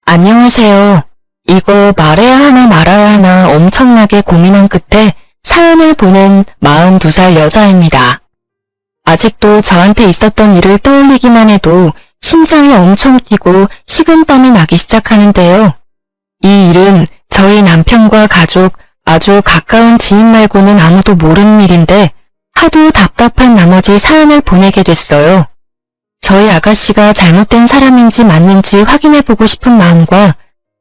안녕하세요. 이거 말해야 하나 말아야 하나 엄청나게 고민한 끝에 사연을 보낸 42살 여자입니다. 아직도 저한테 있었던 일을 떠올리기만 해도 심장이 엄청 뛰고 식은땀이 나기 시작하는데요. 이 일은 저희 남편과 가족, 아주 가까운 지인 말고는 아무도 모르는 일인데 하도 답답한 나머지 사연을 보내게 됐어요. 저희 아가씨가 잘못된 사람인지 맞는지 확인해보고 싶은 마음과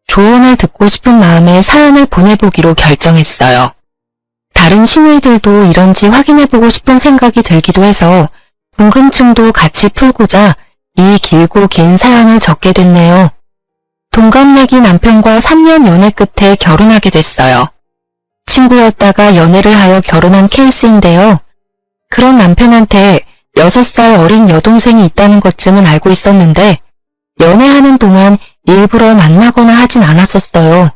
조언을 듣고 싶은 마음에 사연을 보내보기로 결정했어요. 다른 시누이들도 이런지 확인해보고 싶은 생각이 들기도 해서 궁금증도 같이 풀고자 이 길고 긴 사연을 적게 됐네요. 동갑내기 남편과 3년 연애 끝에 결혼하게 됐어요. 친구였다가 연애를 하여 결혼한 케이스인데요. 그런 남편한테 6살 어린 여동생이 있다는 것쯤은 알고 있었는데 연애하는 동안 일부러 만나거나 하진 않았었어요.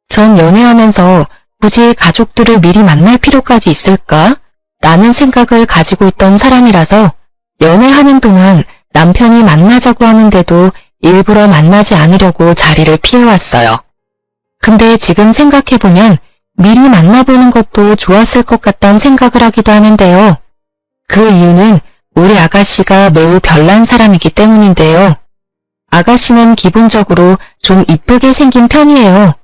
전 연애하면서 굳이 가족들을 미리 만날 필요까지 있을까? 라는 생각을 가지고 있던 사람이라서 연애하는 동안 남편이 만나자고 하는데도 일부러 만나지 않으려고 자리를 피해왔어요. 근데 지금 생각해보면 미리 만나보는 것도 좋았을 것 같다는 생각을 하기도 하는데요. 그 이유는 우리 아가씨가 매우 별난 사람이기 때문인데요. 아가씨는 기본적으로 좀 이쁘게 생긴 편이에요.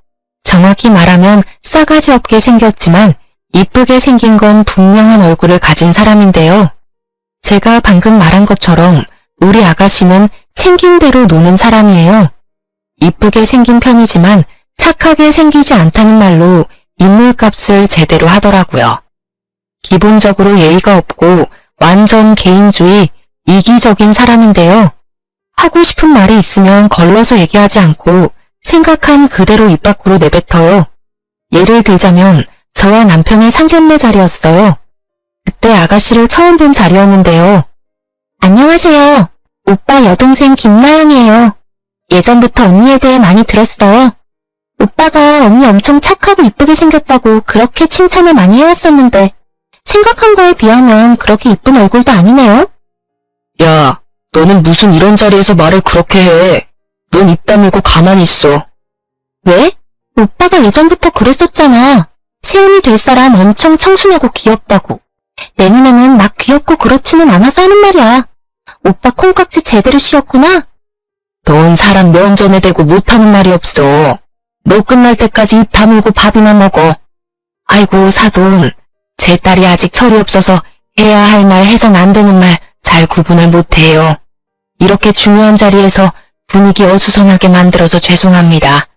정확히 말하면 싸가지 없게 생겼지만 이쁘게 생긴 건 분명한 얼굴을 가진 사람인데요. 제가 방금 말한 것처럼 우리 아가씨는 생긴 대로 노는 사람이에요. 이쁘게 생긴 편이지만 착하게 생기지 않다는 말로 인물값을 제대로 하더라고요. 기본적으로 예의가 없고 완전 개인주의, 이기적인 사람인데요. 하고 싶은 말이 있으면 걸러서 얘기하지 않고 생각한 그대로 입 밖으로 내뱉어요. 예를 들자면 저와 남편의 상견례 자리였어요. 그때 아가씨를 처음 본 자리였는데요. 안녕하세요. 오빠 여동생 김나영이에요. 예전부터 언니에 대해 많이 들었어요. 오빠가 언니 엄청 착하고 이쁘게 생겼다고 그렇게 칭찬을 많이 해왔었는데 생각한 거에 비하면 그렇게 이쁜 얼굴도 아니네요. 야, 너는 무슨 이런 자리에서 말을 그렇게 해. 넌 입 다물고 가만히 있어. 왜? 오빠가 예전부터 그랬었잖아. 세훈이 될 사람 엄청 청순하고 귀엽다고. 내 눈에는 막 귀엽고 그렇지는 않아서 하는 말이야. 오빠 콩깍지 제대로 씌웠구나? 넌 사람 면전에 대고 못하는 말이 없어. 너 끝날 때까지 입 다물고 밥이나 먹어. 아이고 사돈, 제 딸이 아직 철이 없어서 해야 할 말 해선 안 되는 말 잘 구분을 못해요. 이렇게 중요한 자리에서 분위기 어수선하게 만들어서 죄송합니다.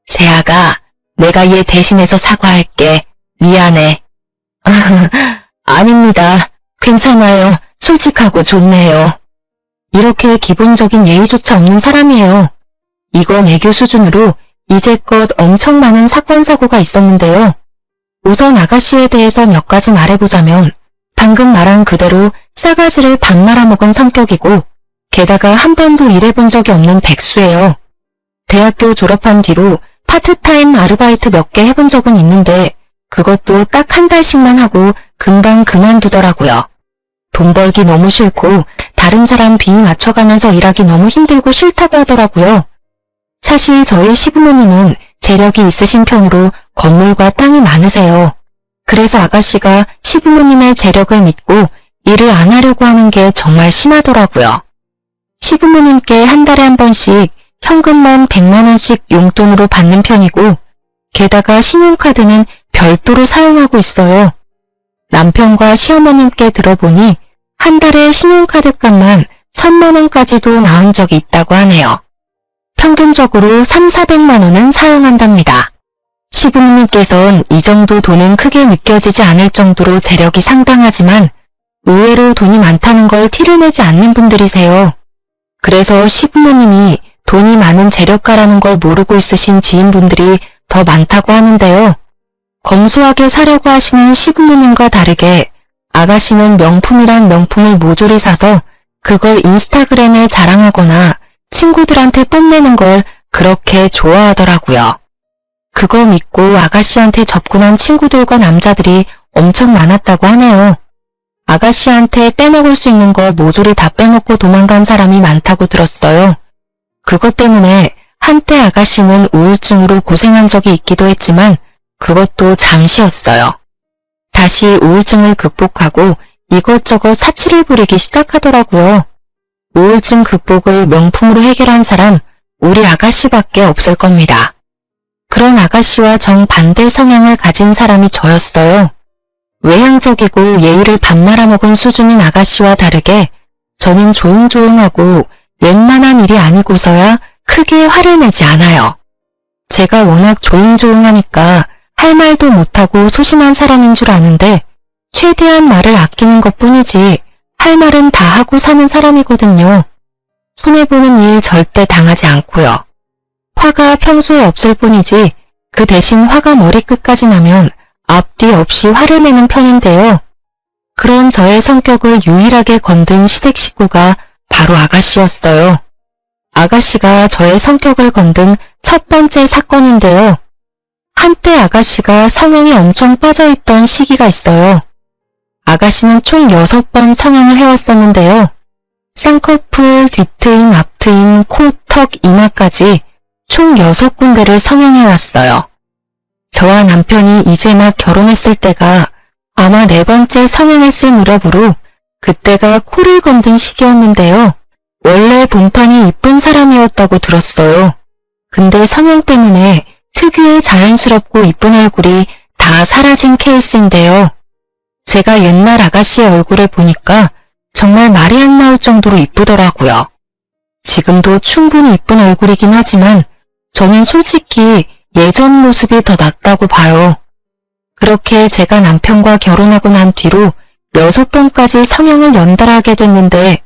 세아가, 내가 얘 대신해서 사과할게. 미안해. 아닙니다. 괜찮아요. 솔직하고 좋네요. 이렇게 기본적인 예의조차 없는 사람이에요. 이건 애교 수준으로 이제껏 엄청 많은 사건 사고가 있었는데요. 우선 아가씨에 대해서 몇 가지 말해보자면 방금 말한 그대로 싸가지를 밥 말아먹은 성격이고 게다가 한 번도 일해본 적이 없는 백수예요. 대학교 졸업한 뒤로 파트타임 아르바이트 몇 개 해본 적은 있는데 그것도 딱 한 달씩만 하고 금방 그만두더라고요. 돈 벌기 너무 싫고 다른 사람 비위 맞춰가면서 일하기 너무 힘들고 싫다고 하더라고요. 사실 저희 시부모님은 재력이 있으신 편으로 건물과 땅이 많으세요. 그래서 아가씨가 시부모님의 재력을 믿고 일을 안 하려고 하는 게 정말 심하더라고요. 시부모님께 한 달에 한 번씩 현금만 100만 원씩 용돈으로 받는 편이고 게다가 신용카드는 별도로 사용하고 있어요. 남편과 시어머님께 들어보니 한 달에 신용카드 값만 1000만 원까지도 나온 적이 있다고 하네요. 평균적으로 3,400만 원은 사용한답니다. 시부모님께선 이 정도 돈은 크게 느껴지지 않을 정도로 재력이 상당하지만 의외로 돈이 많다는 걸 티를 내지 않는 분들이세요. 그래서 시부모님이 돈이 많은 재력가라는 걸 모르고 있으신 지인분들이 더 많다고 하는데요. 검소하게 사려고 하시는 시부모님과 다르게 아가씨는 명품이란 명품을 모조리 사서 그걸 인스타그램에 자랑하거나 친구들한테 뽐내는 걸 그렇게 좋아하더라고요. 그거 믿고 아가씨한테 접근한 친구들과 남자들이 엄청 많았다고 하네요. 아가씨한테 빼먹을 수 있는 거 모조리 다 빼먹고 도망간 사람이 많다고 들었어요. 그것 때문에 한때 아가씨는 우울증으로 고생한 적이 있기도 했지만 그것도 잠시였어요. 다시 우울증을 극복하고 이것저것 사치를 부리기 시작하더라고요. 우울증 극복을 명품으로 해결한 사람 우리 아가씨밖에 없을 겁니다. 그런 아가씨와 정반대 성향을 가진 사람이 저였어요. 외향적이고 예의를 밥 말아먹은 수준인 아가씨와 다르게 저는 조용조용하고 웬만한 일이 아니고서야 크게 화를 내지 않아요. 제가 워낙 조용조용하니까 할 말도 못하고 소심한 사람인 줄 아는데 최대한 말을 아끼는 것뿐이지 할 말은 다 하고 사는 사람이거든요. 손해보는 일 절대 당하지 않고요. 화가 평소에 없을 뿐이지 그 대신 화가 머리끝까지 나면 앞뒤 없이 화를 내는 편인데요. 그런 저의 성격을 유일하게 건든 시댁 식구가 바로 아가씨였어요. 아가씨가 저의 성격을 건든 첫 번째 사건인데요. 한때 아가씨가 성형에 엄청 빠져있던 시기가 있어요. 아가씨는 총 6번 성형을 해왔었는데요. 쌍꺼풀, 뒤트임, 앞트임, 코, 턱, 이마까지 총 6군데를 성형해왔어요. 저와 남편이 이제 막 결혼했을 때가 아마 4번째 성형했을 무렵으로 그때가 코를 건든 시기였는데요. 원래 본판이 이쁜 사람이었다고 들었어요. 근데 성형 때문에 특유의 자연스럽고 이쁜 얼굴이 다 사라진 케이스인데요. 제가 옛날 아가씨의 얼굴을 보니까 정말 말이 안 나올 정도로 이쁘더라고요. 지금도 충분히 이쁜 얼굴이긴 하지만 저는 솔직히 예전 모습이 더 낫다고 봐요. 그렇게 제가 남편과 결혼하고 난 뒤로 6번까지 성형을 연달아하게 됐는데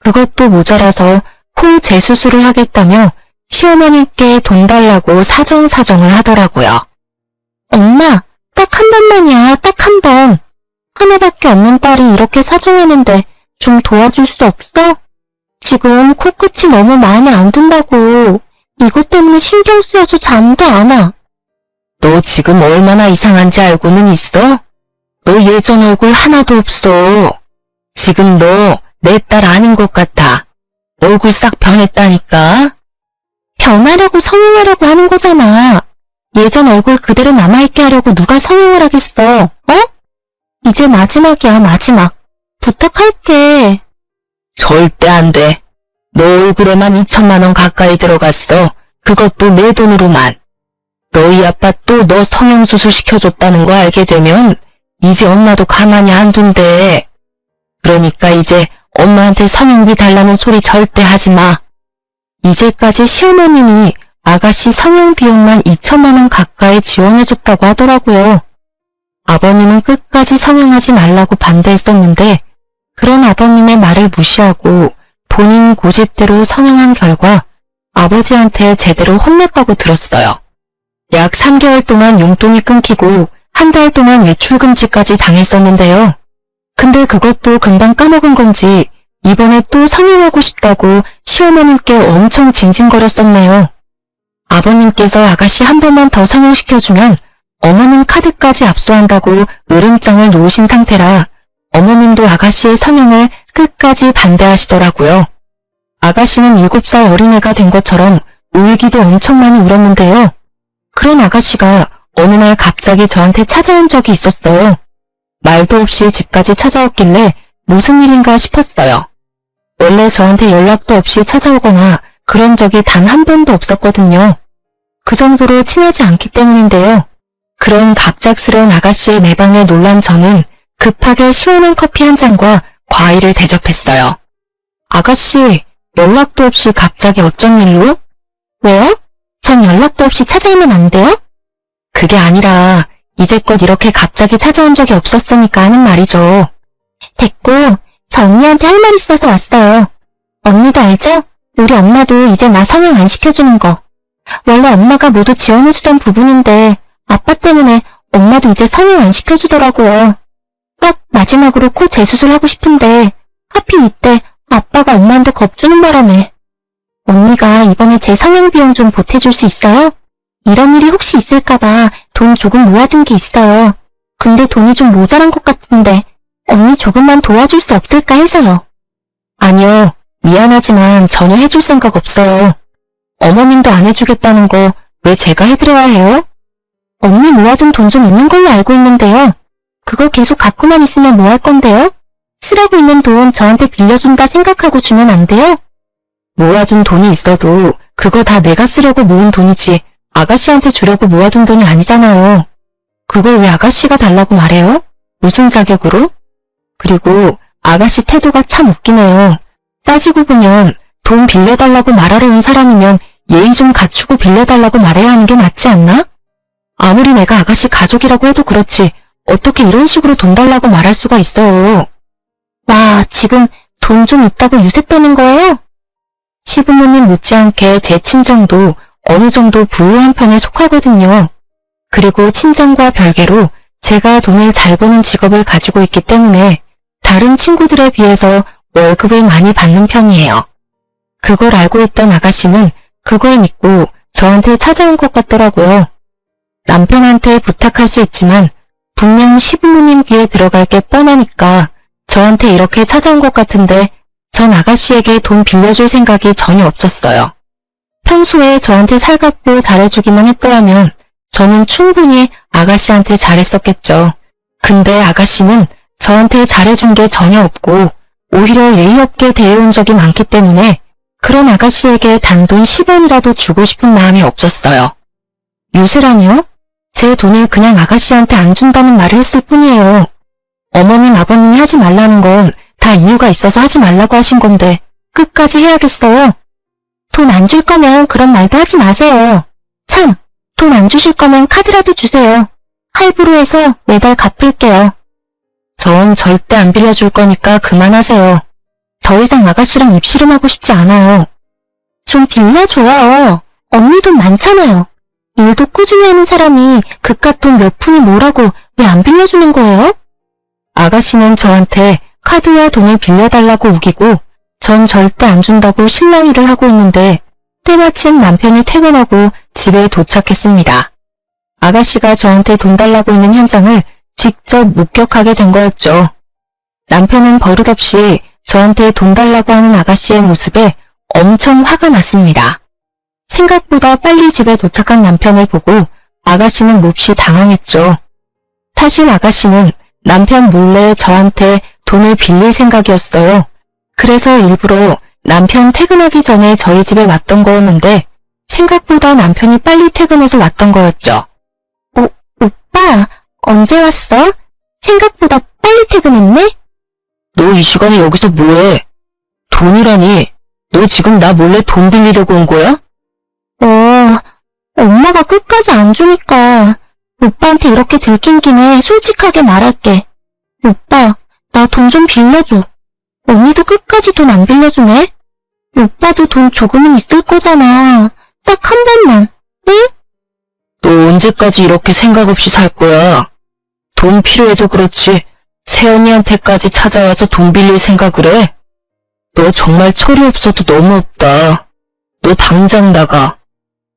그것도 모자라서 코 재수술을 하겠다며 시어머니께 돈 달라고 사정사정을 하더라고요. 엄마, 딱 한 번만이야, 딱 한 번. 하나밖에 없는 딸이 이렇게 사정하는데 좀 도와줄 수 없어? 지금 코끝이 너무 마음에 안 든다고. 이것 때문에 신경 쓰여서 잠도 안 와. 너 지금 얼마나 이상한지 알고는 있어? 너 예전 얼굴 하나도 없어. 지금 너 내 딸 아닌 것 같아. 얼굴 싹 변했다니까. 변하려고 성형하려고 하는 거잖아. 예전 얼굴 그대로 남아있게 하려고 누가 성형을 하겠어, 어? 이제 마지막이야, 마지막. 부탁할게. 절대 안 돼. 너 얼굴에만 2천만 원 가까이 들어갔어. 그것도 내 돈으로만. 너희 아빠 또 너 성형수술 시켜줬다는 거 알게 되면 이제 엄마도 가만히 안 둔대. 그러니까 이제 엄마한테 성형비 달라는 소리 절대 하지 마. 이제까지 시어머님이 아가씨 성형 비용만 2천만 원 가까이 지원해줬다고 하더라고요. 아버님은 끝까지 성형하지 말라고 반대했었는데 그런 아버님의 말을 무시하고 본인 고집대로 성형한 결과 아버지한테 제대로 혼냈다고 들었어요. 약 3개월 동안 용돈이 끊기고 한 달 동안 외출금지까지 당했었는데요. 근데 그것도 금방 까먹은 건지 이번에 또 성형하고 싶다고 시어머님께 엄청 징징거렸었네요. 아버님께서 아가씨 한 번만 더 성형시켜주면 어머님 카드까지 압수한다고 으름장을 놓으신 상태라 어머님도 아가씨의 성형을 끝까지 반대하시더라고요. 아가씨는 7살 어린애가 된 것처럼 울기도 엄청 많이 울었는데요. 그런 아가씨가 어느 날 갑자기 저한테 찾아온 적이 있었어요. 말도 없이 집까지 찾아왔길래 무슨 일인가 싶었어요. 원래 저한테 연락도 없이 찾아오거나 그런 적이 단 한 번도 없었거든요. 그 정도로 친하지 않기 때문인데요. 그런 갑작스러운 아가씨의 내방에 놀란 저는 급하게 시원한 커피 한 잔과 과일을 대접했어요. 아가씨, 연락도 없이 갑자기 어쩐 일로? 왜요? 전 연락도 없이 찾아오면 안 돼요? 그게 아니라 이제껏 이렇게 갑자기 찾아온 적이 없었으니까 하는 말이죠. 됐고, 저 언니한테 할 말 있어서 왔어요. 언니도 알죠? 우리 엄마도 이제 나 성형 안 시켜주는 거. 원래 엄마가 모두 지원해주던 부분인데 아빠 때문에 엄마도 이제 성형 안 시켜주더라고요. 딱 마지막으로 코 재수술 하고 싶은데 하필 이때 아빠가 엄마한테 겁주는 바람에. 언니가 이번에 제 성형 비용 좀 보태줄 수 있어요? 이런 일이 혹시 있을까봐 돈 조금 모아둔 게 있어요. 근데 돈이 좀 모자란 것 같은데 언니 조금만 도와줄 수 없을까 해서요. 아니요. 미안하지만 전혀 해줄 생각 없어요. 어머님도 안 해주겠다는 거 왜 제가 해드려야 해요? 언니 모아둔 돈 좀 있는 걸로 알고 있는데요. 그거 계속 갖고만 있으면 뭐 할 건데요? 쓰라고 있는 돈 저한테 빌려준다 생각하고 주면 안 돼요? 모아둔 돈이 있어도 그거 다 내가 쓰려고 모은 돈이지 아가씨한테 주려고 모아둔 돈이 아니잖아요. 그걸 왜 아가씨가 달라고 말해요? 무슨 자격으로? 그리고 아가씨 태도가 참 웃기네요. 따지고 보면 돈 빌려달라고 말하러 온 사람이면 예의 좀 갖추고 빌려달라고 말해야 하는 게 맞지 않나? 아무리 내가 아가씨 가족이라고 해도 그렇지 어떻게 이런 식으로 돈 달라고 말할 수가 있어요. 와, 지금 돈 좀 있다고 유세 떠는 거예요? 시부모님 못지않게 제 친정도 어느 정도 부유한 편에 속하거든요. 그리고 친정과 별개로 제가 돈을 잘 버는 직업을 가지고 있기 때문에 다른 친구들에 비해서 월급을 많이 받는 편이에요. 그걸 알고 있던 아가씨는 그걸 믿고 저한테 찾아온 것 같더라고요. 남편한테 부탁할 수 있지만 분명 시부모님 귀에 들어갈 게 뻔하니까 저한테 이렇게 찾아온 것 같은데 전 아가씨에게 돈 빌려줄 생각이 전혀 없었어요. 평소에 저한테 살갑고 잘해주기만 했더라면 저는 충분히 아가씨한테 잘했었겠죠. 근데 아가씨는 저한테 잘해준 게 전혀 없고 오히려 예의 없게 대해온 적이 많기 때문에 그런 아가씨에게 단돈 10원이라도 주고 싶은 마음이 없었어요. 유세라니요? 제 돈을 그냥 아가씨한테 안 준다는 말을 했을 뿐이에요. 어머님, 아버님이 하지 말라는 건 다 이유가 있어서 하지 말라고 하신 건데 끝까지 해야겠어요? 돈 안 줄 거면 그런 말도 하지 마세요. 참, 돈 안 주실 거면 카드라도 주세요. 할부로 해서 매달 갚을게요. 전 절대 안 빌려줄 거니까 그만하세요. 더 이상 아가씨랑 입씨름하고 싶지 않아요. 좀 빌려줘요. 언니 돈 많잖아요. 일도 꾸준히 하는 사람이 그깟 돈 몇 푼이 뭐라고 왜 안 빌려주는 거예요? 아가씨는 저한테 카드와 돈을 빌려달라고 우기고 전 절대 안 준다고 실랑이를 하고 있는데 때마침 남편이 퇴근하고 집에 도착했습니다. 아가씨가 저한테 돈 달라고 있는 현장을 직접 목격하게 된 거였죠. 남편은 버릇없이 저한테 돈 달라고 하는 아가씨의 모습에 엄청 화가 났습니다. 생각보다 빨리 집에 도착한 남편을 보고 아가씨는 몹시 당황했죠. 사실 아가씨는 남편 몰래 저한테 돈을 빌릴 생각이었어요. 그래서 일부러 남편 퇴근하기 전에 저희 집에 왔던 거였는데 생각보다 남편이 빨리 퇴근해서 왔던 거였죠. 오빠, 언제 왔어? 생각보다 빨리 퇴근했네? 너 이 시간에 여기서 뭐해? 돈이라니? 너 지금 나 몰래 돈 빌리려고 온 거야? 엄마가 끝까지 안 주니까 오빠한테 이렇게 들킨 김에 솔직하게 말할게. 오빠, 나 돈 좀 빌려줘. 언니도 끝까지 돈 안 빌려주네? 오빠도 돈 조금은 있을 거잖아. 딱 한 번만, 응? 너 언제까지 이렇게 생각 없이 살 거야? 돈 필요해도 그렇지 새언니한테까지 찾아와서 돈 빌릴 생각을 해? 너 정말 철이 없어도 너무 없다. 너 당장 나가.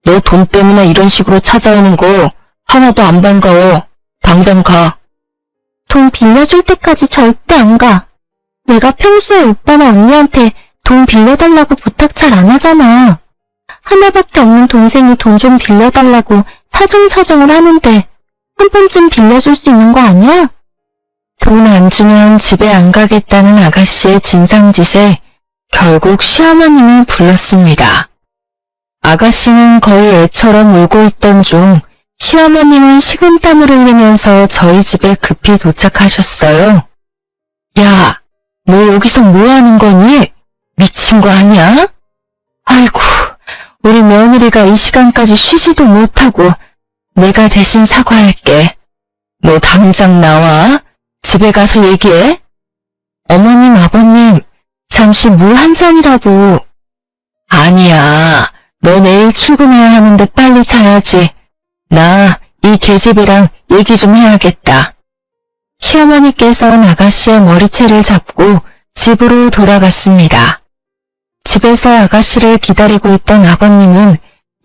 너 돈 때문에 이런 식으로 찾아오는 거 하나도 안 반가워. 당장 가. 돈 빌려줄 때까지 절대 안 가. 내가 평소에 오빠나 언니한테 돈 빌려달라고 부탁 잘 안 하잖아. 하나밖에 없는 동생이 돈 좀 빌려달라고 사정사정을 하는데 한 번쯤 빌려줄 수 있는 거 아니야? 돈 안 주면 집에 안 가겠다는 아가씨의 진상짓에 결국 시어머님을 불렀습니다. 아가씨는 거의 애처럼 울고 있던 중 시어머님은 식은땀을 흘리면서 저희 집에 급히 도착하셨어요. 야, 너 여기서 뭐 하는 거니? 미친 거 아니야? 아이고, 우리 며느리가 이 시간까지 쉬지도 못하고 내가 대신 사과할게. 너 당장 나와. 집에 가서 얘기해. 어머님, 아버님, 잠시 물 한 잔이라도. 아니야, 너 내일 출근해야 하는데 빨리 자야지. 나 이 계집애랑 얘기 좀 해야겠다. 시어머니께서는 아가씨의 머리채를 잡고 집으로 돌아갔습니다. 집에서 아가씨를 기다리고 있던 아버님은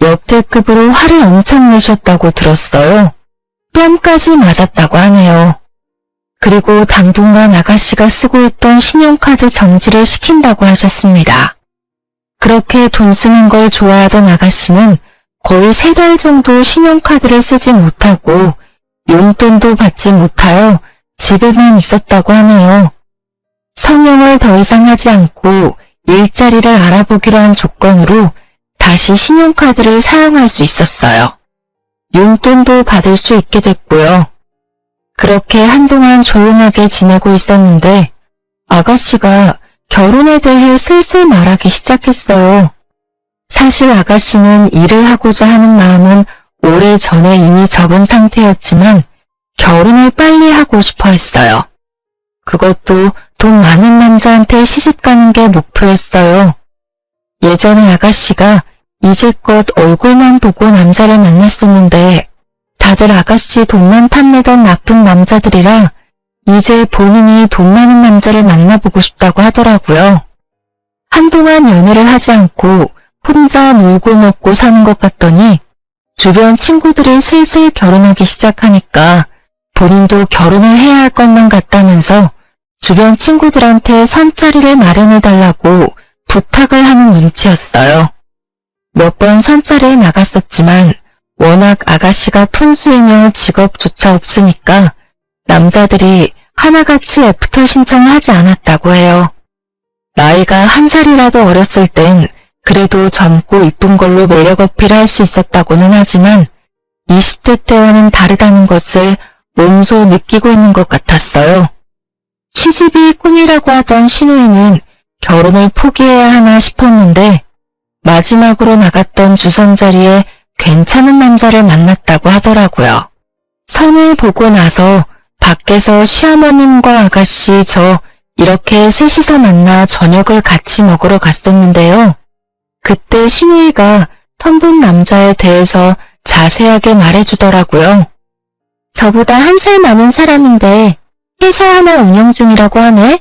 역대급으로 화를 엄청 내셨다고 들었어요. 뺨까지 맞았다고 하네요. 그리고 당분간 아가씨가 쓰고 있던 신용카드 정지를 시킨다고 하셨습니다. 그렇게 돈 쓰는 걸 좋아하던 아가씨는 거의 3달 정도 신용카드를 쓰지 못하고 용돈도 받지 못하여 집에만 있었다고 하네요. 성형을 더 이상 하지 않고 일자리를 알아보기로 한 조건으로 다시 신용카드를 사용할 수 있었어요. 용돈도 받을 수 있게 됐고요. 그렇게 한동안 조용하게 지내고 있었는데 아가씨가 결혼에 대해 슬슬 말하기 시작했어요. 사실 아가씨는 일을 하고자 하는 마음은 오래전에 이미 접은 상태였지만 결혼을 빨리 하고 싶어 했어요. 그것도 돈 많은 남자한테 시집가는 게 목표였어요. 예전에 아가씨가 이제껏 얼굴만 보고 남자를 만났었는데 다들 아가씨 돈만 탐내던 나쁜 남자들이라 이제 본인이 돈 많은 남자를 만나보고 싶다고 하더라고요. 한동안 연애를 하지 않고 혼자 놀고 먹고 사는 것 같더니 주변 친구들이 슬슬 결혼하기 시작하니까 본인도 결혼을 해야 할 것만 같다면서 주변 친구들한테 선자리를 마련해달라고 부탁을 하는 눈치였어요. 몇 번 선자리에 나갔었지만 워낙 아가씨가 푼수이며 직업조차 없으니까 남자들이 하나같이 애프터 신청을 하지 않았다고 해요. 나이가 1살이라도 어렸을 땐 그래도 젊고 이쁜 걸로 매력 어필할 수 있었다고는 하지만 20대 때와는 다르다는 것을 몸소 느끼고 있는 것 같았어요. 시집이 꿈이라고 하던 신우이는 결혼을 포기해야 하나 싶었는데 마지막으로 나갔던 주선자리에 괜찮은 남자를 만났다고 하더라고요. 선을 보고 나서 밖에서 시어머님과 아가씨 저 이렇게 셋이서 만나 저녁을 같이 먹으러 갔었는데요. 그때 신우이가 선본 남자에 대해서 자세하게 말해주더라고요. 저보다 1살 많은 사람인데 회사 하나 운영 중이라고 하네.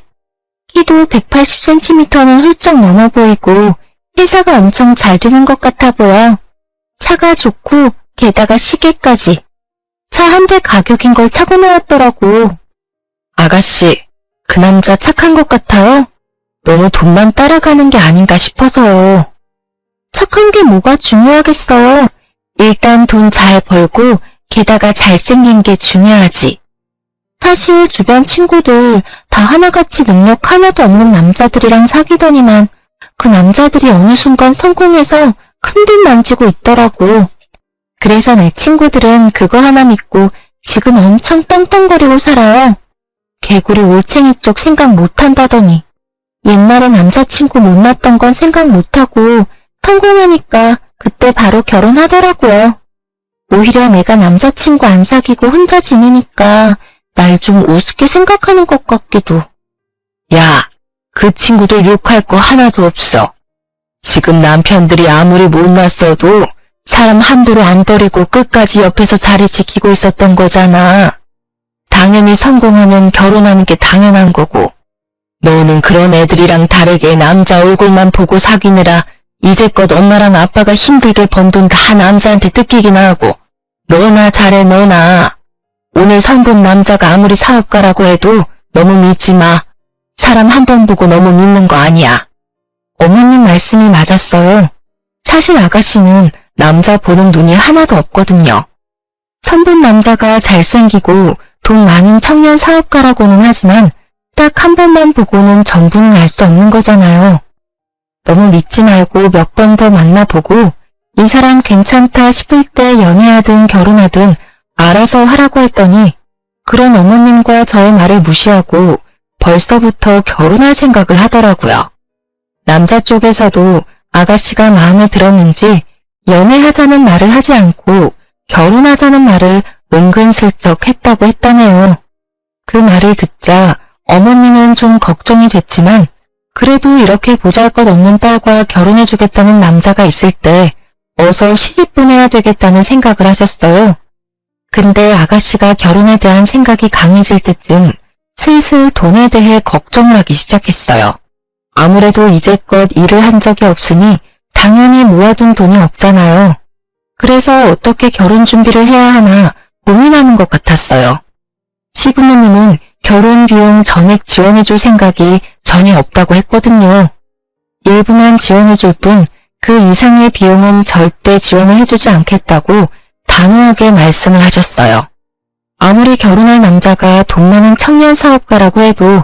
키도 180cm는 훌쩍 넘어 보이고 회사가 엄청 잘 되는 것 같아 보여. 차가 좋고 게다가 시계까지. 차 한 대 가격인 걸 차고 나왔더라고. 아가씨, 그 남자 착한 것 같아요? 너무 돈만 따라가는 게 아닌가 싶어서요. 착한 게 뭐가 중요하겠어요. 일단 돈 잘 벌고 게다가 잘생긴 게 중요하지. 사실 주변 친구들 다 하나같이 능력 하나도 없는 남자들이랑 사귀더니만 그 남자들이 어느 순간 성공해서 큰돈 만지고 있더라고. 그래서 내 친구들은 그거 하나 믿고 지금 엄청 떵떵거리고 살아요. 개구리 올챙이 쪽 생각 못한다더니 옛날에 남자친구 못났던 건 생각 못하고 성공하니까 그때 바로 결혼하더라고요. 오히려 내가 남자친구 안 사귀고 혼자 지내니까 날 좀 우습게 생각하는 것 같기도. 야, 그 친구들 욕할 거 하나도 없어. 지금 남편들이 아무리 못났어도 사람 함부로 안 버리고 끝까지 옆에서 자리 지키고 있었던 거잖아. 당연히 성공하면 결혼하는 게 당연한 거고. 너는 그런 애들이랑 다르게 남자 얼굴만 보고 사귀느라 이제껏 엄마랑 아빠가 힘들게 번 돈 다 남자한테 뜯기기나 하고. 너나 잘해 너나. 오늘 선본 남자가 아무리 사업가라고 해도 너무 믿지 마. 사람 한 번 보고 너무 믿는 거 아니야. 어머님 말씀이 맞았어요. 사실 아가씨는 남자 보는 눈이 하나도 없거든요. 선본 남자가 잘생기고 돈 많은 청년 사업가라고는 하지만 딱 한 번만 보고는 전부는 알 수 없는 거잖아요. 너무 믿지 말고 몇 번 더 만나보고 이 사람 괜찮다 싶을 때 연애하든 결혼하든 알아서 하라고 했더니 그런 어머님과 저의 말을 무시하고 벌써부터 결혼할 생각을 하더라고요. 남자 쪽에서도 아가씨가 마음에 들었는지 연애하자는 말을 하지 않고 결혼하자는 말을 은근슬쩍 했다고 했다네요. 그 말을 듣자 어머님은 좀 걱정이 됐지만 그래도 이렇게 보잘것없는 딸과 결혼해주겠다는 남자가 있을 때 어서 시집 보내야 되겠다는 생각을 하셨어요. 근데 아가씨가 결혼에 대한 생각이 강해질 때쯤 슬슬 돈에 대해 걱정을 하기 시작했어요. 아무래도 이제껏 일을 한 적이 없으니 당연히 모아둔 돈이 없잖아요. 그래서 어떻게 결혼 준비를 해야 하나 고민하는 것 같았어요. 시부모님은 결혼 비용 전액 지원해줄 생각이 전혀 없다고 했거든요. 일부만 지원해줄 뿐 그 이상의 비용은 절대 지원을 해주지 않겠다고 단호하게 말씀을 하셨어요. 아무리 결혼할 남자가 돈 많은 청년 사업가라고 해도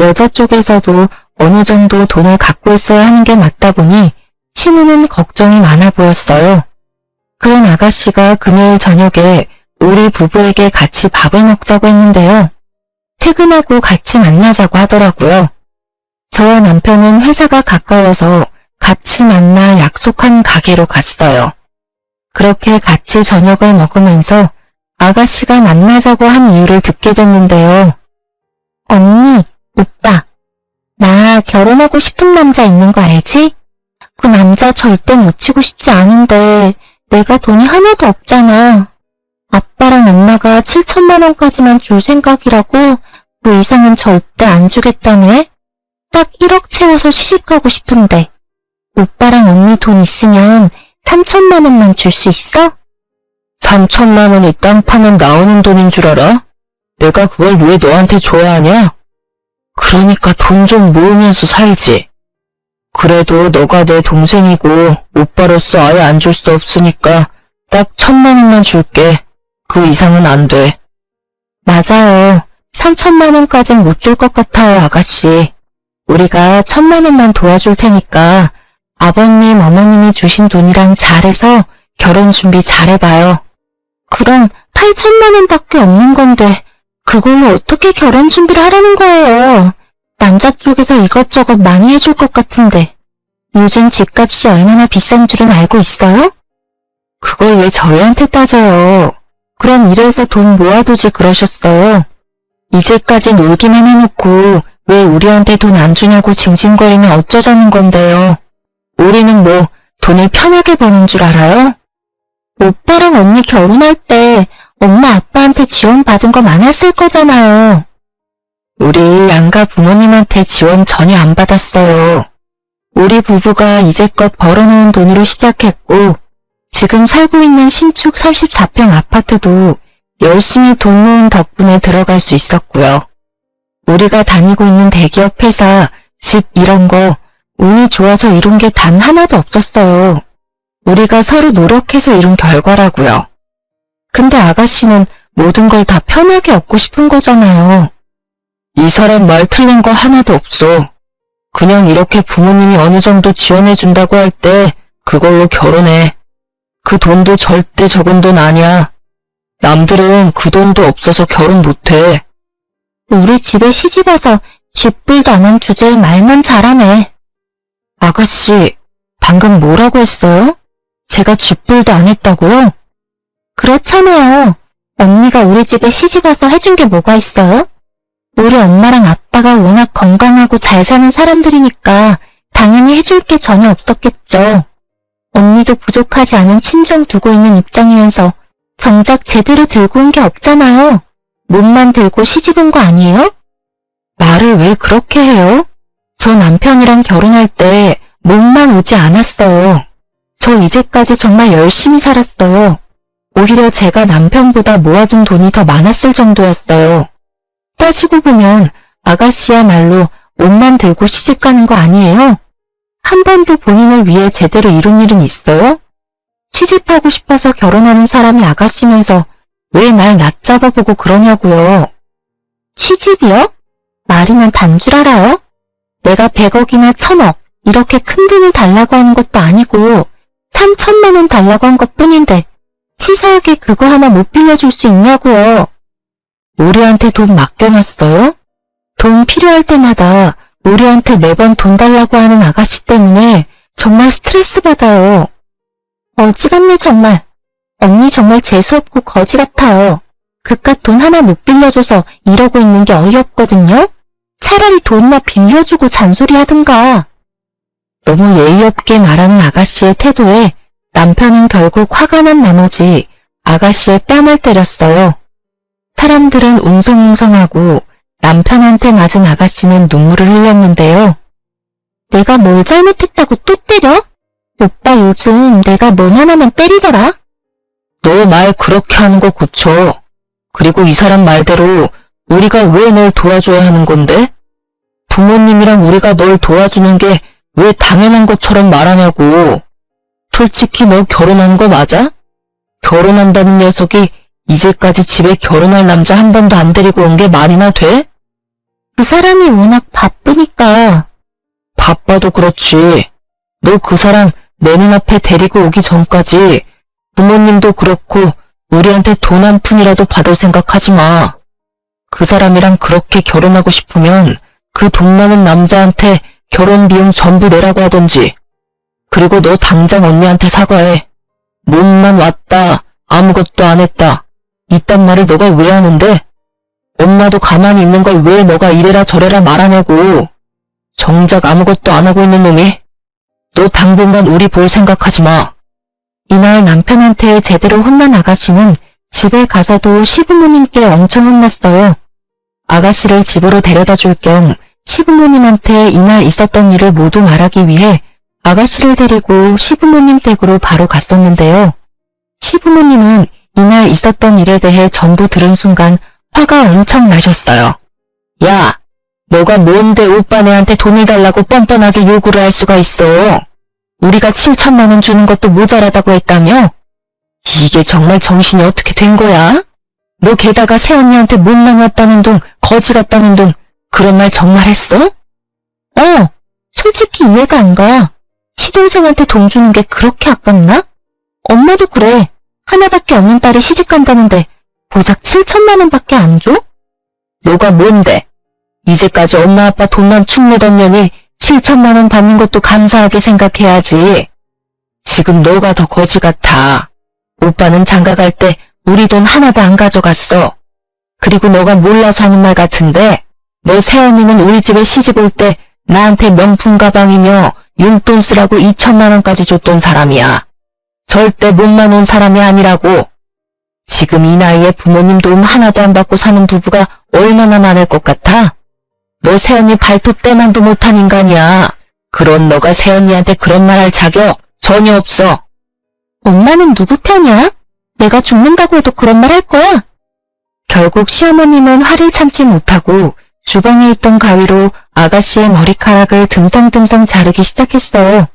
여자 쪽에서도 어느 정도 돈을 갖고 있어야 하는 게 맞다 보니 신우는 걱정이 많아 보였어요. 그런 아가씨가 금요일 저녁에 우리 부부에게 같이 밥을 먹자고 했는데요. 퇴근하고 같이 만나자고 하더라고요. 저와 남편은 회사가 가까워서 같이 만나 약속한 가게로 갔어요. 그렇게 같이 저녁을 먹으면서 아가씨가 만나자고 한 이유를 듣게 됐는데요. 언니, 오빠, 나 결혼하고 싶은 남자 있는 거 알지? 그 남자 절대 놓치고 싶지 않은데 내가 돈이 하나도 없잖아. 아빠랑 엄마가 7천만 원까지만 줄 생각이라고 그 이상은 절대 안 주겠다며? 딱 1억 채워서 시집가고 싶은데 오빠랑 언니 돈 있으면 3천만 원만 줄 수 있어? 3천만 원이 땅 파면 나오는 돈인 줄 알아? 내가 그걸 왜 너한테 줘야 하냐? 그러니까 돈 좀 모으면서 살지. 그래도 너가 내 동생이고 오빠로서 아예 안 줄 수 없으니까 딱 1천만 원만 줄게. 그 이상은 안 돼. 맞아요. 3천만 원까진 못 줄 것 같아요, 아가씨. 우리가 1천만 원만 도와줄 테니까 아버님, 어머님이 주신 돈이랑 잘해서 결혼 준비 잘해봐요. 그럼 8천만 원밖에 없는 건데 그걸로 어떻게 결혼 준비를 하라는 거예요? 남자 쪽에서 이것저것 많이 해줄 것 같은데 요즘 집값이 얼마나 비싼 줄은 알고 있어요? 그걸 왜 저희한테 따져요? 그럼 이래서 돈 모아두지 그러셨어요. 이제까지 놀기만 해놓고 왜 우리한테 돈 안 주냐고 징징거리면 어쩌자는 건데요. 우리는 뭐 돈을 편하게 버는 줄 알아요? 오빠랑 언니 결혼할 때 엄마 아빠한테 지원 받은 거 많았을 거잖아요. 우리 양가 부모님한테 지원 전혀 안 받았어요. 우리 부부가 이제껏 벌어놓은 돈으로 시작했고 지금 살고 있는 신축 34평 아파트도 열심히 돈 모은 덕분에 들어갈 수 있었고요. 우리가 다니고 있는 대기업 회사, 집 이런 거 운이 좋아서 이룬 게 단 하나도 없었어요. 우리가 서로 노력해서 이룬 결과라고요. 근데 아가씨는 모든 걸 다 편하게 얻고 싶은 거잖아요. 이 사람 말 틀린 거 하나도 없어. 그냥 이렇게 부모님이 어느 정도 지원해준다고 할 때 그걸로 결혼해. 그 돈도 절대 적은 돈 아니야. 남들은 그 돈도 없어서 결혼 못해. 우리 집에 시집와서 쥐뿔도 안 한 주제에 말만 잘하네. 아가씨, 방금 뭐라고 했어요? 제가 쥐뿔도 안 했다고요? 그렇잖아요. 언니가 우리 집에 시집와서 해준 게 뭐가 있어요? 우리 엄마랑 아빠가 워낙 건강하고 잘 사는 사람들이니까 당연히 해줄 게 전혀 없었겠죠. 언니도 부족하지 않은 친정 두고 있는 입장이면서 정작 제대로 들고 온 게 없잖아요. 몸만 들고 시집 온 거 아니에요? 말을 왜 그렇게 해요? 저 남편이랑 결혼할 때 몸만 오지 않았어요. 저 이제까지 정말 열심히 살았어요. 오히려 제가 남편보다 모아둔 돈이 더 많았을 정도였어요. 따지고 보면 아가씨야말로 몸만 들고 시집 가는 거 아니에요? 한 번도 본인을 위해 제대로 이룬 일은 있어요? 시집하고 싶어서 결혼하는 사람이 아가씨면서 왜 날 낮잡아보고 그러냐고요. 시집이요? 말이면 단 줄 알아요? 내가 100억이나 1000억 이렇게 큰 돈을 달라고 하는 것도 아니고 3천만 원 달라고 한 것뿐인데 치사하게 그거 하나 못 빌려줄 수 있냐고요. 우리한테 돈 맡겨놨어요? 돈 필요할 때마다 우리한테 매번 돈 달라고 하는 아가씨 때문에 정말 스트레스 받아요. 어지간네 정말. 언니 정말 재수없고 거지 같아요. 그깟 돈 하나 못 빌려줘서 이러고 있는 게 어이없거든요. 차라리 돈이나 빌려주고 잔소리 하든가. 너무 예의 없게 말하는 아가씨의 태도에 남편은 결국 화가 난 나머지 아가씨의 뺨을 때렸어요. 사람들은 웅성웅성하고 남편한테 맞은 아가씨는 눈물을 흘렸는데요. 내가 뭘 잘못했다고 또 때려? 오빠 요즘 내가 뭘 하나만 때리더라? 너 말 그렇게 하는 거 고쳐. 그리고 이 사람 말대로 우리가 왜 널 도와줘야 하는 건데? 부모님이랑 우리가 널 도와주는 게 왜 당연한 것처럼 말하냐고. 솔직히 너 결혼한 거 맞아? 결혼한다는 녀석이 이제까지 집에 결혼할 남자 한 번도 안 데리고 온 게 말이나 돼? 그 사람이 워낙 바쁘니까. 바빠도 그렇지. 너 그 사람 내 눈앞에 데리고 오기 전까지 부모님도 그렇고 우리한테 돈 한 푼이라도 받을 생각하지 마. 그 사람이랑 그렇게 결혼하고 싶으면 그 돈 많은 남자한테 결혼 비용 전부 내라고 하던지. 그리고 너 당장 언니한테 사과해. 몸만 왔다, 아무것도 안 했다. 이딴 말을 너가 왜 하는데? 엄마도 가만히 있는 걸 왜 너가 이래라 저래라 말하냐고. 정작 아무것도 안 하고 있는 놈이. 너 당분간 우리 볼 생각하지 마. 이날 남편한테 제대로 혼난 아가씨는 집에 가서도 시부모님께 엄청 혼났어요. 아가씨를 집으로 데려다 줄 겸 시부모님한테 이날 있었던 일을 모두 말하기 위해 아가씨를 데리고 시부모님 댁으로 바로 갔었는데요. 시부모님은 이날 있었던 일에 대해 전부 들은 순간 화가 엄청 나셨어요. 야, 너가 뭔데 오빠네한테 돈을 달라고 뻔뻔하게 요구를 할 수가 있어. 우리가 7천만 원 주는 것도 모자라다고 했다며? 이게 정말 정신이 어떻게 된 거야? 너 게다가 새언니한테 몸만 왔다는 둥, 거지 같다는 둥, 그런 말 정말 했어? 솔직히 이해가 안 가. 시동생한테 돈 주는 게 그렇게 아깝나? 엄마도 그래. 하나밖에 없는 딸이 시집 간다는데 고작 7천만 원밖에 안 줘? 너가 뭔데? 이제까지 엄마 아빠 돈만 축 내던 년이 7천만 원 받는 것도 감사하게 생각해야지. 지금 너가 더 거지 같아. 오빠는 장가 갈 때 우리 돈 하나도 안 가져갔어. 그리고 너가 몰라서 하는 말 같은데 너 새언니는 우리 집에 시집 올 때 나한테 명품 가방이며 용돈 쓰라고 2천만 원까지 줬던 사람이야. 절대 몸만 온 사람이 아니라고. 지금 이 나이에 부모님 도움 하나도 안 받고 사는 부부가 얼마나 많을 것 같아? 너 새언니 발톱 때만도 못한 인간이야. 그런 너가 새언니한테 그런 말 할 자격 전혀 없어. 엄마는 누구 편이야? 내가 죽는다고 해도 그런 말 할 거야? 결국 시어머님은 화를 참지 못하고 주방에 있던 가위로 아가씨의 머리카락을 듬성듬성 자르기 시작했어요.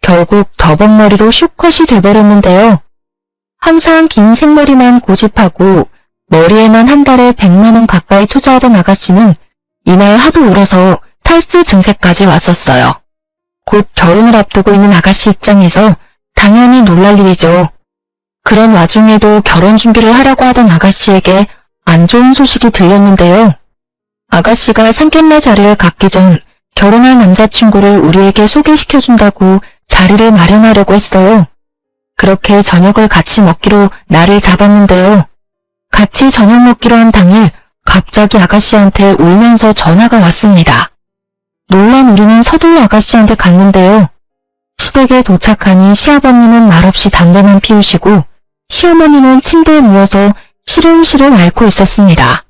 결국 더벅머리로 슈컷이 돼버렸는데요. 항상 긴 생머리만 고집하고 머리에만 한 달에 100만 원 가까이 투자하던 아가씨는 이날 하도 울어서 탈수 증세까지 왔었어요. 곧 결혼을 앞두고 있는 아가씨 입장에서 당연히 놀랄 일이죠. 그런 와중에도 결혼 준비를 하려고 하던 아가씨에게 안 좋은 소식이 들렸는데요. 아가씨가 상견례 자리를 갖기 전 결혼할 남자친구를 우리에게 소개시켜준다고 자리를 마련하려고 했어요. 그렇게 저녁을 같이 먹기로 날을 잡았는데요. 같이 저녁 먹기로 한 당일 갑자기 아가씨한테 울면서 전화가 왔습니다. 놀란 우리는 서둘러 아가씨한테 갔는데요. 시댁에 도착하니 시아버님은 말없이 담배만 피우시고 시어머니는 침대에 누워서 시름시름 앓고 있었습니다.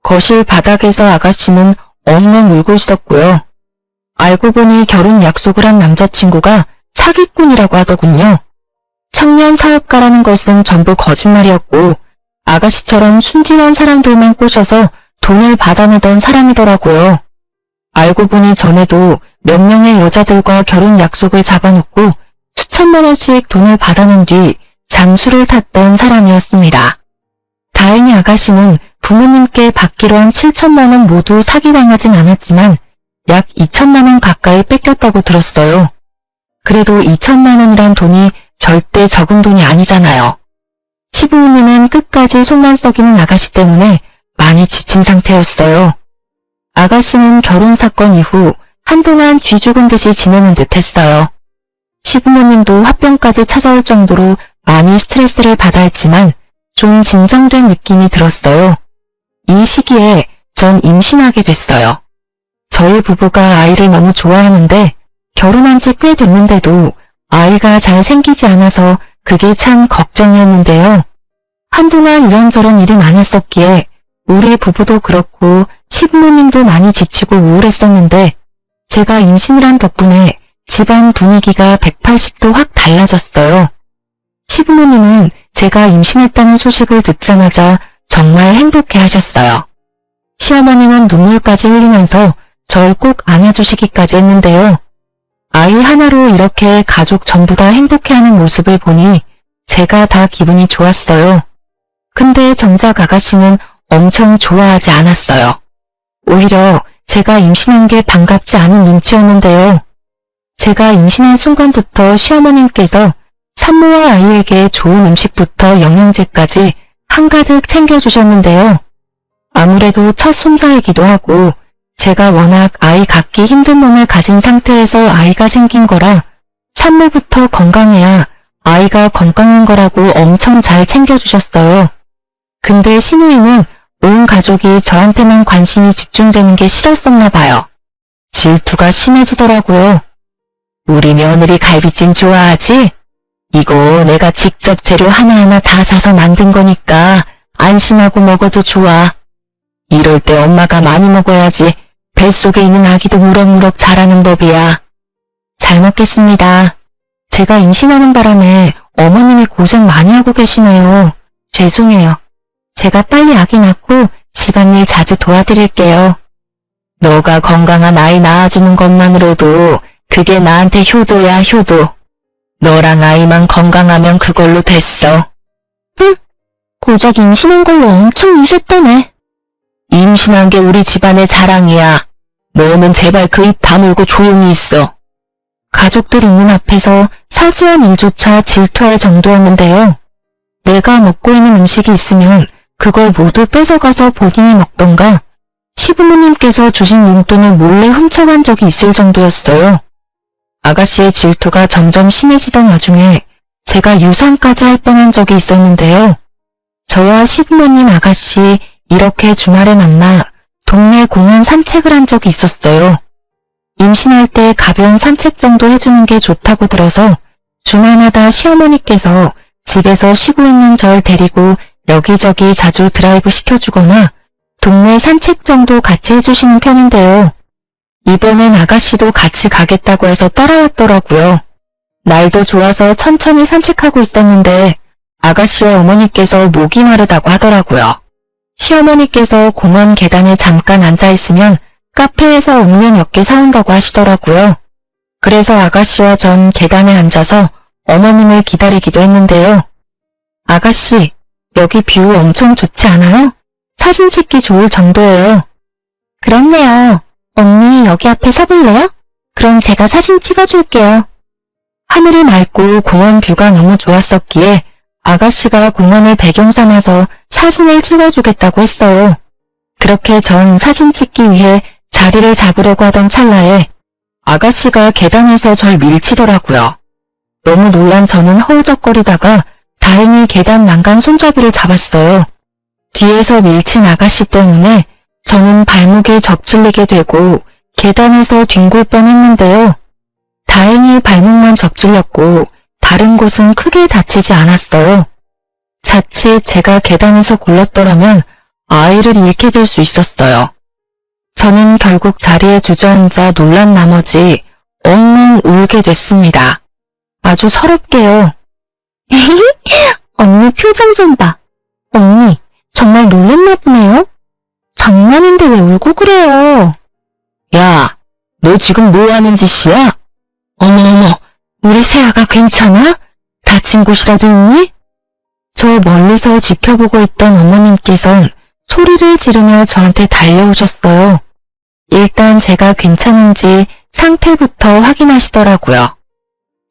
거실 바닥에서 아가씨는 엉엉 울고 있었고요. 알고 보니 결혼 약속을 한 남자친구가 사기꾼이라고 하더군요. 청년 사업가라는 것은 전부 거짓말이었고 아가씨처럼 순진한 사람들만 꼬셔서 돈을 받아내던 사람이더라고요. 알고 보니 전에도 몇 명의 여자들과 결혼 약속을 잡아놓고 수천만 원씩 돈을 받아낸 뒤 장수를 탔던 사람이었습니다. 다행히 아가씨는 부모님께 받기로 한 7천만 원 모두 사기당하진 않았지만 약 2천만 원 가까이 뺏겼다고 들었어요. 그래도 2천만 원이란 돈이 절대 적은 돈이 아니잖아요. 시부모님은 끝까지 속만 썩이는 아가씨 때문에 많이 지친 상태였어요. 아가씨는 결혼 사건 이후 한동안 쥐 죽은 듯이 지내는 듯 했어요. 시부모님도 화병까지 찾아올 정도로 많이 스트레스를 받아 했지만 좀 진정된 느낌이 들었어요. 이 시기에 전 임신하게 됐어요. 저희 부부가 아이를 너무 좋아하는데 결혼한 지 꽤 됐는데도 아이가 잘 생기지 않아서 그게 참 걱정이었는데요. 한동안 이런저런 일이 많았었기에 우리 부부도 그렇고 시부모님도 많이 지치고 우울했었는데 제가 임신을 한 덕분에 집안 분위기가 180도 확 달라졌어요. 시부모님은 제가 임신했다는 소식을 듣자마자 정말 행복해 하셨어요. 시어머님은 눈물까지 흘리면서 절 꼭 안아주시기까지 했는데요. 아이 하나로 이렇게 가족 전부 다 행복해하는 모습을 보니 제가 다 기분이 좋았어요. 근데 정작 아가씨는 엄청 좋아하지 않았어요. 오히려 제가 임신한 게 반갑지 않은 눈치였는데요. 제가 임신한 순간부터 시어머님께서 산모와 아이에게 좋은 음식부터 영양제까지 한가득 챙겨주셨는데요. 아무래도 첫 손자이기도 하고 제가 워낙 아이 갖기 힘든 몸을 가진 상태에서 아이가 생긴 거라 산모부터 건강해야 아이가 건강한 거라고 엄청 잘 챙겨주셨어요. 근데 시누이는 온 가족이 저한테만 관심이 집중되는 게 싫었었나 봐요. 질투가 심해지더라고요. 우리 며느리 갈비찜 좋아하지? 이거 내가 직접 재료 하나하나 다 사서 만든 거니까 안심하고 먹어도 좋아. 이럴 때 엄마가 많이 먹어야지 뱃속에 있는 아기도 무럭무럭 자라는 법이야. 잘 먹겠습니다. 제가 임신하는 바람에 어머님이 고생 많이 하고 계시네요. 죄송해요. 제가 빨리 아기 낳고 집안일 자주 도와드릴게요. 너가 건강한 아이 낳아주는 것만으로도 그게 나한테 효도야, 효도. 너랑 아이만 건강하면 그걸로 됐어. 응? 고작 임신한 걸로 엄청 유세떠네. 임신한 게 우리 집안의 자랑이야. 너는 제발 그 입 다물고 조용히 있어. 가족들 있는 앞에서 사소한 일조차 질투할 정도였는데요. 내가 먹고 있는 음식이 있으면 그걸 모두 뺏어가서 본인이 먹던가 시부모님께서 주신 용돈을 몰래 훔쳐간 적이 있을 정도였어요. 아가씨의 질투가 점점 심해지던 와중에 제가 유산까지 할 뻔한 적이 있었는데요. 저와 시부모님 아가씨 이렇게 주말에 만나 동네 공원 산책을 한 적이 있었어요. 임신할 때 가벼운 산책 정도 해주는 게 좋다고 들어서 주말마다 시어머니께서 집에서 쉬고 있는 절 데리고 여기저기 자주 드라이브 시켜주거나 동네 산책 정도 같이 해주시는 편인데요. 이번엔 아가씨도 같이 가겠다고 해서 따라왔더라고요. 날도 좋아서 천천히 산책하고 있었는데 아가씨와 어머니께서 목이 마르다고 하더라고요. 시어머니께서 공원 계단에 잠깐 앉아있으면 카페에서 음료 몇 개 사온다고 하시더라고요. 그래서 아가씨와 전 계단에 앉아서 어머님을 기다리기도 했는데요. 아가씨, 여기 뷰 엄청 좋지 않아요? 사진 찍기 좋을 정도예요. 그렇네요. 언니 여기 앞에 서볼래요? 그럼 제가 사진 찍어줄게요. 하늘이 맑고 공원 뷰가 너무 좋았었기에 아가씨가 공원을 배경 삼아서 사진을 찍어주겠다고 했어요. 그렇게 전 사진 찍기 위해 자리를 잡으려고 하던 찰나에 아가씨가 계단에서 절 밀치더라고요. 너무 놀란 저는 허우적거리다가 다행히 계단 난간 손잡이를 잡았어요. 뒤에서 밀친 아가씨 때문에 저는 발목에 접질리게 되고 계단에서 뒹굴 뻔했는데요. 다행히 발목만 접질렸고 다른 곳은 크게 다치지 않았어요. 자칫 제가 계단에서 굴렀더라면 아이를 잃게 될 수 있었어요. 저는 결국 자리에 주저앉아 놀란 나머지 엉엉 울게 됐습니다. 아주 서럽게요. 언니 표정 좀 봐. 언니 정말 놀랬나 보네요. 장난인데 왜 울고 그래요? 야, 너 지금 뭐 하는 짓이야? 어머어머, 우리 새아가 괜찮아? 다친 곳이라도 있니? 저 멀리서 지켜보고 있던 어머님께선 소리를 지르며 저한테 달려오셨어요. 일단 제가 괜찮은지 상태부터 확인하시더라고요.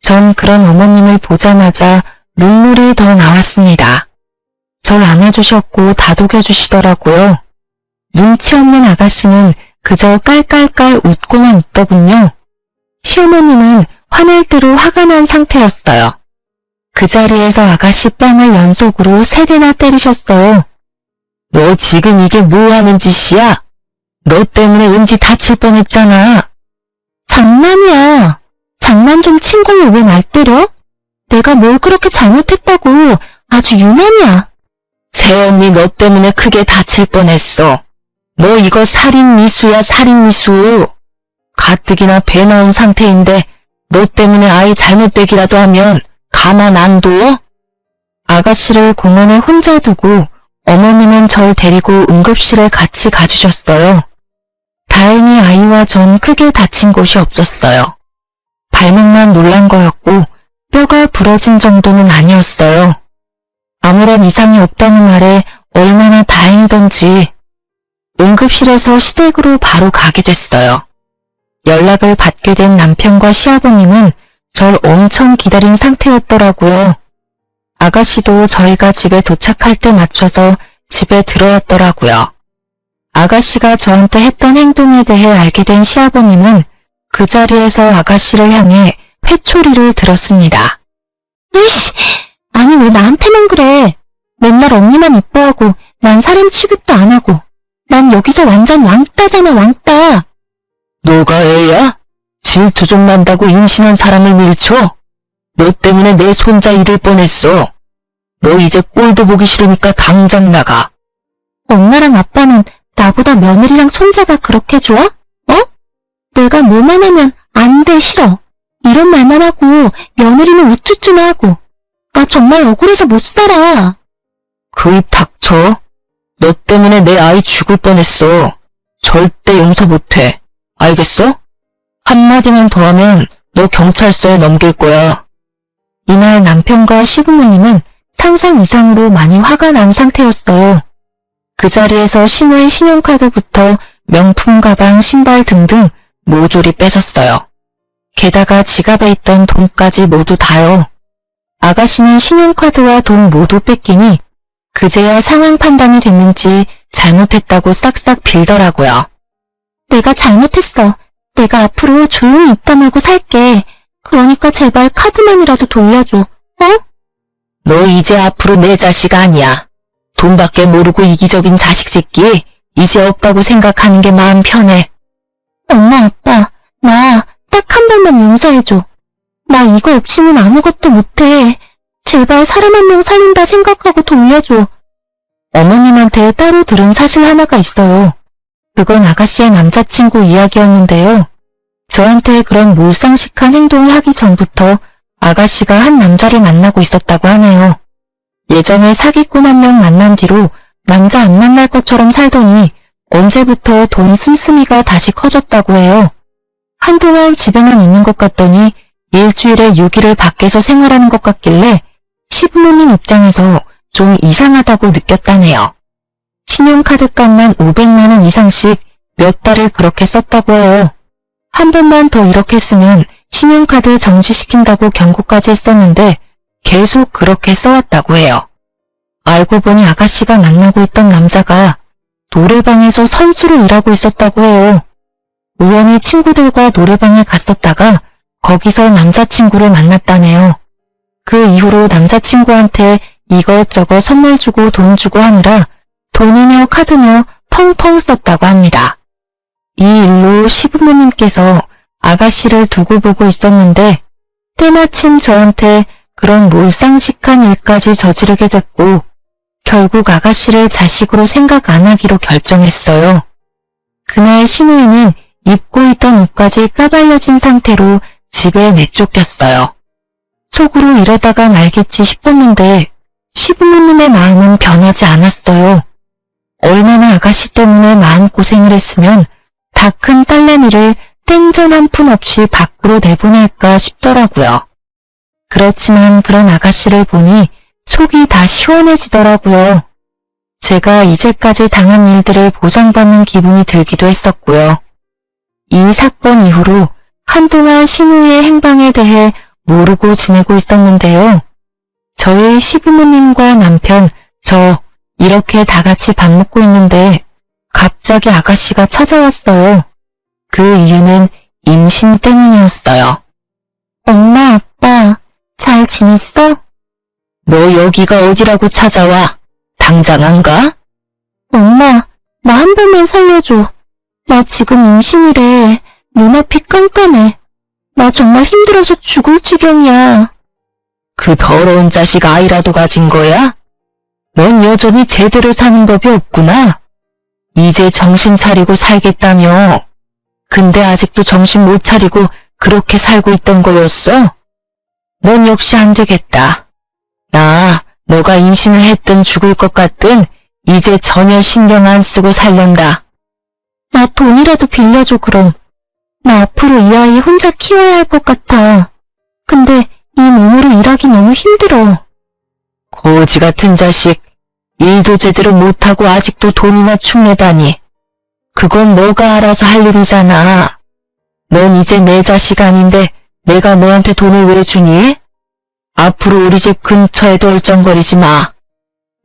전 그런 어머님을 보자마자 눈물이 더 나왔습니다. 절 안아주셨고 다독여주시더라고요. 눈치 없는 아가씨는 그저 깔깔깔 웃고만 있더군요. 시어머님은 화낼 대로 화가 난 상태였어요. 그 자리에서 아가씨 뺨을 연속으로 3대나 때리셨어요. 너 지금 이게 뭐 하는 짓이야? 너 때문에 은지 다칠 뻔했잖아. 장난이야. 장난 좀 친 걸로 왜 날 때려? 내가 뭘 그렇게 잘못했다고. 아주 유난이야. 새언니 너 때문에 크게 다칠 뻔했어. 너 이거 살인미수야, 살인미수. 가뜩이나 배 나온 상태인데 너 때문에 아이 잘못되기라도 하면 가만 안 둬? 아가씨를 공원에 혼자 두고 어머님은 절 데리고 응급실에 같이 가주셨어요. 다행히 아이와 전 크게 다친 곳이 없었어요. 발목만 놀란 거였고 뼈가 부러진 정도는 아니었어요. 아무런 이상이 없다는 말에 얼마나 다행이던지 응급실에서 시댁으로 바로 가게 됐어요. 연락을 받게 된 남편과 시아버님은 절 엄청 기다린 상태였더라고요. 아가씨도 저희가 집에 도착할 때 맞춰서 집에 들어왔더라고요. 아가씨가 저한테 했던 행동에 대해 알게 된 시아버님은 그 자리에서 아가씨를 향해 회초리를 들었습니다. 이씨, 아니 왜 나한테만 그래? 맨날 언니만 이뻐하고 난 사람 취급도 안 하고. 난 여기서 완전 왕따잖아, 왕따. 너가 애야? 질투 좀 난다고 임신한 사람을 밀쳐? 너 때문에 내 손자 잃을 뻔했어. 너 이제 꼴도 보기 싫으니까 당장 나가. 엄마랑 아빠는 나보다 며느리랑 손자가 그렇게 좋아? 어? 내가 뭐만 하면 안 돼, 싫어. 이런 말만 하고 며느리는 우쭈쭈나 하고. 나 정말 억울해서 못 살아. 그 입 닥쳐. 너 때문에 내 아이 죽을 뻔했어. 절대 용서 못해. 알겠어? 한마디만 더 하면 너 경찰서에 넘길 거야. 이날 남편과 시부모님은 상상 이상으로 많이 화가 난 상태였어요. 그 자리에서 신우의 신용카드부터 명품 가방, 신발 등등 모조리 뺏었어요. 게다가 지갑에 있던 돈까지 모두 다요. 아가씨는 신용카드와 돈 모두 뺏기니 그제야 상황 판단이 됐는지 잘못했다고 싹싹 빌더라고요. 내가 잘못했어. 내가 앞으로 조용히 입 다물고 살게. 그러니까 제발 카드만이라도 돌려줘. 어? 너 이제 앞으로 내 자식 아니야. 돈밖에 모르고 이기적인 자식 새끼 이제 없다고 생각하는 게 마음 편해. 엄마, 아빠, 나 딱 한 번만 용서해줘. 나 이거 없이는 아무것도 못해. 제발 사람 한 명 살린다 생각하고 돌려줘. 어머님한테 따로 들은 사실 하나가 있어요. 그건 아가씨의 남자친구 이야기였는데요. 저한테 그런 몰상식한 행동을 하기 전부터 아가씨가 한 남자를 만나고 있었다고 하네요. 예전에 사기꾼 한 명 만난 뒤로 남자 안 만날 것처럼 살더니 언제부터 돈 씀씀이가 다시 커졌다고 해요. 한동안 집에만 있는 것 같더니 일주일에 6일을 밖에서 생활하는 것 같길래 시부모님 입장에서 좀 이상하다고 느꼈다네요. 신용카드 값만 500만 원 이상씩 몇 달을 그렇게 썼다고 해요. 한 번만 더 이렇게 쓰면 신용카드 정지시킨다고 경고까지 했었는데 계속 그렇게 써왔다고 해요. 알고 보니 아가씨가 만나고 있던 남자가 노래방에서 선수로 일하고 있었다고 해요. 우연히 친구들과 노래방에 갔었다가 거기서 남자친구를 만났다네요. 그 이후로 남자친구한테 이것저것 선물 주고 돈 주고 하느라 돈이며 카드며 펑펑 썼다고 합니다. 이 일로 시부모님께서 아가씨를 두고 보고 있었는데 때마침 저한테 그런 몰상식한 일까지 저지르게 됐고 결국 아가씨를 자식으로 생각 안 하기로 결정했어요. 그날 신우이는 입고 있던 옷까지 까발려진 상태로 집에 내쫓겼어요. 속으로 이러다가 말겠지 싶었는데 시부모님의 마음은 변하지 않았어요. 얼마나 아가씨 때문에 마음고생을 했으면 다 큰 딸내미를 땡전 한 푼 없이 밖으로 내보낼까 싶더라고요. 그렇지만 그런 아가씨를 보니 속이 다 시원해지더라고요. 제가 이제까지 당한 일들을 보상받는 기분이 들기도 했었고요. 이 사건 이후로 한동안 신우의 행방에 대해 모르고 지내고 있었는데요. 저희 시부모님과 남편, 저 이렇게 다 같이 밥 먹고 있는데 갑자기 아가씨가 찾아왔어요. 그 이유는 임신 때문이었어요. 엄마, 아빠, 잘 지냈어? 너 여기가 어디라고 찾아와? 당장 안 가? 엄마, 나 한 번만 살려줘. 나 지금 임신이래. 눈앞이 깜깜해. 나 정말 힘들어서 죽을 지경이야. 그 더러운 자식 아이라도 가진 거야? 넌 여전히 제대로 사는 법이 없구나. 이제 정신 차리고 살겠다며. 근데 아직도 정신 못 차리고 그렇게 살고 있던 거였어? 넌 역시 안 되겠다. 나 너가 임신을 했든 죽을 것 같든 이제 전혀 신경 안 쓰고 살련다. 나 돈이라도 빌려줘, 그럼. 나 앞으로 이 아이 혼자 키워야 할 것 같아. 근데 이 몸으로 일하기 너무 힘들어. 거지 같은 자식. 일도 제대로 못하고 아직도 돈이나 축내다니. 그건 너가 알아서 할 일이잖아. 넌 이제 내 자식 아닌데 내가 너한테 돈을 왜 주니? 앞으로 우리 집 근처에도 얼쩡거리지 마.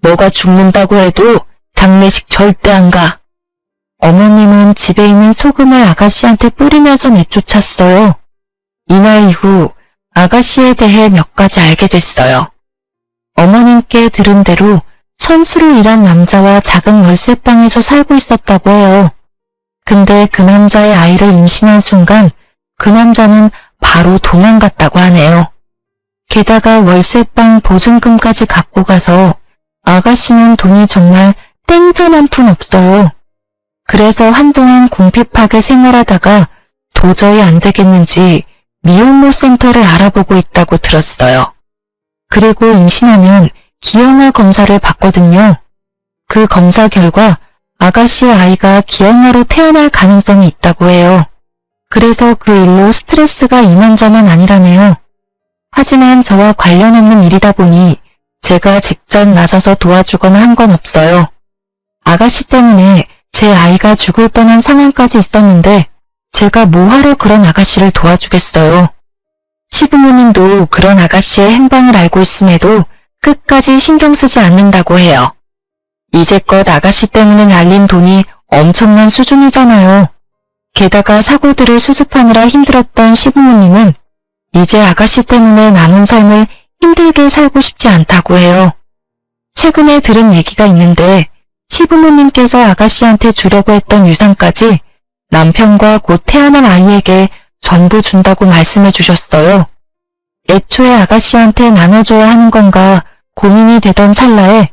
너가 죽는다고 해도 장례식 절대 안 가. 어머님은 집에 있는 소금을 아가씨한테 뿌리면서 내쫓았어요. 이날 이후 아가씨에 대해 몇 가지 알게 됐어요. 어머님께 들은 대로 선수로 일한 남자와 작은 월세방에서 살고 있었다고 해요. 근데 그 남자의 아이를 임신한 순간 그 남자는 바로 도망갔다고 하네요. 게다가 월세방 보증금까지 갖고 가서 아가씨는 돈이 정말 땡전 한 푼 없어요. 그래서 한동안 궁핍하게 생활하다가 도저히 안 되겠는지 미혼모 센터를 알아보고 있다고 들었어요. 그리고 임신하면 기형아 검사를 받거든요. 그 검사 결과 아가씨의 아이가 기형아로 태어날 가능성이 있다고 해요. 그래서 그 일로 스트레스가 이만저만 아니라네요. 하지만 저와 관련 없는 일이다 보니 제가 직접 나서서 도와주거나 한 건 없어요. 아가씨 때문에 제 아이가 죽을 뻔한 상황까지 있었는데 제가 뭐하러 그런 아가씨를 도와주겠어요. 시부모님도 그런 아가씨의 행방을 알고 있음에도 끝까지 신경 쓰지 않는다고 해요. 이제껏 아가씨 때문에 날린 돈이 엄청난 수준이잖아요. 게다가 사고들을 수습하느라 힘들었던 시부모님은 이제 아가씨 때문에 남은 삶을 힘들게 살고 싶지 않다고 해요. 최근에 들은 얘기가 있는데 시부모님께서 아가씨한테 주려고 했던 유산까지 남편과 곧 태어날 아이에게 전부 준다고 말씀해 주셨어요. 애초에 아가씨한테 나눠줘야 하는 건가 고민이 되던 찰나에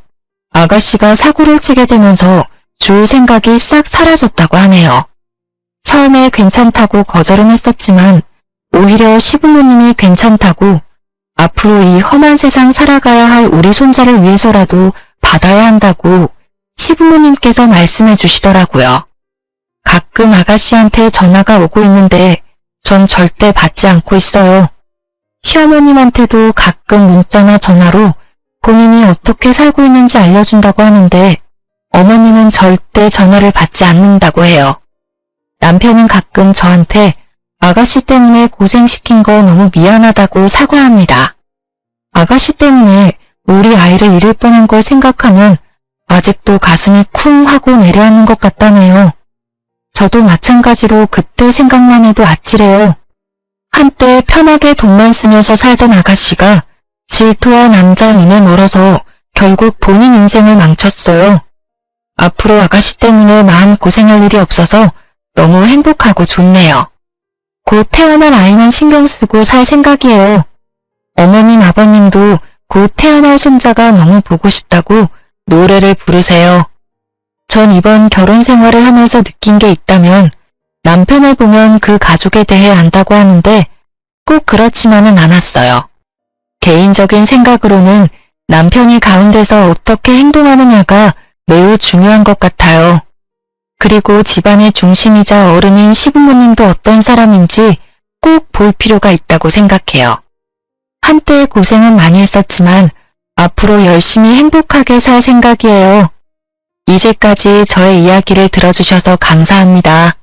아가씨가 사고를 치게 되면서 줄 생각이 싹 사라졌다고 하네요. 처음에 괜찮다고 거절은 했었지만 오히려 시부모님이 괜찮다고 앞으로 이 험한 세상 살아가야 할 우리 손자를 위해서라도 받아야 한다고 시부모님께서 말씀해 주시더라고요. 가끔 아가씨한테 전화가 오고 있는데 전 절대 받지 않고 있어요. 시어머님한테도 가끔 문자나 전화로 본인이 어떻게 살고 있는지 알려준다고 하는데 어머님은 절대 전화를 받지 않는다고 해요. 남편은 가끔 저한테 아가씨 때문에 고생시킨 거 너무 미안하다고 사과합니다. 아가씨 때문에 우리 아이를 잃을 뻔한 걸 생각하면 아직도 가슴이 쿵 하고 내려앉는 것 같다네요. 저도 마찬가지로 그때 생각만 해도 아찔해요. 한때 편하게 돈만 쓰면서 살던 아가씨가 질투와 남자 눈에 멀어서 결국 본인 인생을 망쳤어요. 앞으로 아가씨 때문에 마음 고생할 일이 없어서 너무 행복하고 좋네요. 곧 태어날 아이만 신경 쓰고 살 생각이에요. 어머님, 아버님도 곧 태어날 손자가 너무 보고 싶다고 노래를 부르세요. 전 이번 결혼 생활을 하면서 느낀 게 있다면 남편을 보면 그 가족에 대해 안다고 하는데 꼭 그렇지만은 않았어요. 개인적인 생각으로는 남편이 가운데서 어떻게 행동하느냐가 매우 중요한 것 같아요. 그리고 집안의 중심이자 어른인 시부모님도 어떤 사람인지 꼭 볼 필요가 있다고 생각해요. 한때 고생은 많이 했었지만 앞으로 열심히 행복하게 살 생각이에요. 이제까지 저의 이야기를 들어주셔서 감사합니다.